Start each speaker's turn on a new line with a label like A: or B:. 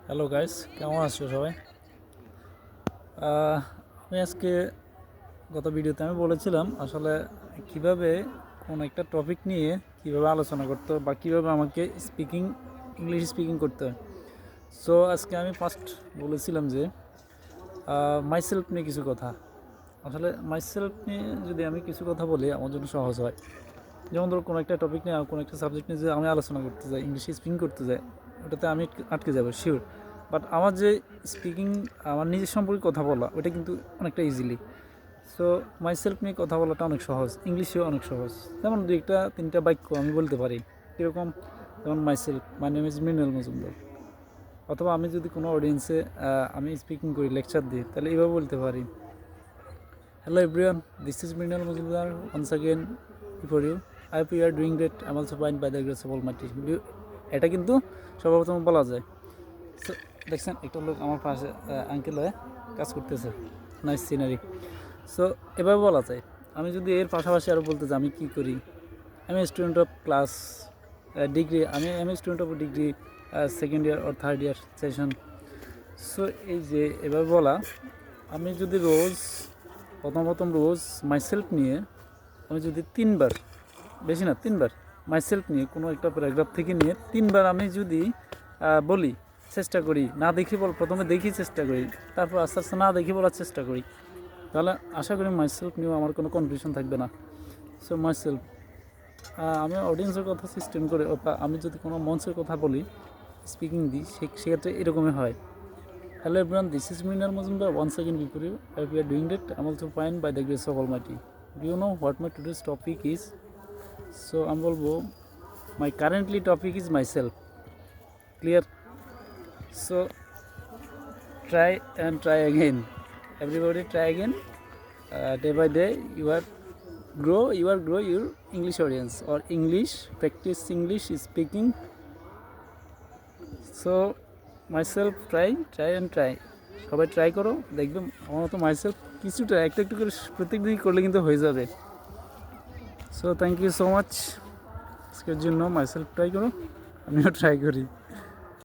A: Hello guys, কেমন আছো সবাই? আমি আজকে গত ভিডিওতে আমি বলেছিলাম আসলে কিভাবে কোন একটা টপিক নিয়ে কিভাবে আলোচনা করতে হয় বা কিভাবে আমাকে ইংলিশ স্পিকিং করতে হয়। সো আজকে আমি ফার্স্ট বলেছিলাম যে মাইসেলফ নিয়ে কিছু কথা। আসলে মাইসেলফ নিয়ে যদি আমি কিছু কথা বলি আমার জন্য সহজ হয়। যেমন ধরো কোনো একটা টপিক নিয়ে কোনো একটা সাবজেক্ট নিয়ে যে আমি আলোচনা করতে যাই, ইংলিশে স্পিকিং করতে যাই, ওটাতে আমি আটকে যাবো শিওর। বাট আমার যে স্পিকিং, আমার নিজের সম্পর্কে কথা বলা, ওটা কিন্তু অনেকটা ইজিলি। সো মাইসেলফ নিয়ে কথা বলাটা অনেক সহজ, ইংলিশেও অনেক সহজ। যেমন দুই একটা তিনটা বাক্য আমি বলতে পারি কীরকম, যেমন myself, my name is Mrinal Majumdar. অথবা আমি যদি কোনো অডিয়েন্সে আমি স্পিকিং করি, লেকচার দিই, তাহলে এইভাবে বলতে পারি, hello everyone, this is Mrinal Majumdar once again before you. I hope you are doing great, I am also fine by the grace of almighty. এটা কিন্তু সর্বপ্রথম বলা যায়। সো দেখছেন একটা লোক আমার পাশে আঙ্কেল হয়ে কাজ করতেছে, নাইস সিনারি। সো এভাবে বলা যায়। আমি যদি এর পাশাপাশি আরও বলতে চাই আমি কী করি, আমি স্টুডেন্ট অফ ক্লাস ডিগ্রি, আমি student of degree second year or third year session. So এই যে এভাবে বলা, আমি যদি প্রথম রোজ মাইসেলফ নিয়ে আমি যদি তিনবার, বেশি না তিনবার, মাইসেলফ নিয়ে কোনো একটা প্যারাগ্রাফ থেকে নিয়ে তিনবার আমি যদি বলি, চেষ্টা করি, না দেখি প্রথমে দেখি চেষ্টা করি, তারপর আস্তে আস্তে না দেখি বলার চেষ্টা করি, তাহলে আশা করি মাইসেলফ নিয়েও আমার কোনো কনফিউশন থাকবে না। সো মাইসেলফ, আমি অডিয়েন্সের কথা সিস্টেম করে, আমি যদি কোনো মঞ্চের কথা বলি, স্পিকিং দিই, সেক্ষেত্রে এরকমই হয়। Hello everyone, this is Mrinal Mazumdar once again before you. I hope you are doing it. I'm also fine by the grace of Almighty. Do you know what my today's topic is? So I'm বলবো, my currently topic is myself. Clear? So try and try again. Everybody try again. Day by day you are grow your English audience or English, practice English speaking. So myself try and try, সবাই try করো, দেখবে আমার মতো myself কিছুটা একটু একটু করে প্রত্যেক দিন করলে কিন্তু হয়ে যাবে। So thank you so much. আজকের জন্য মাইসেলফ ট্রাই করো, আমিও ট্রাই করি।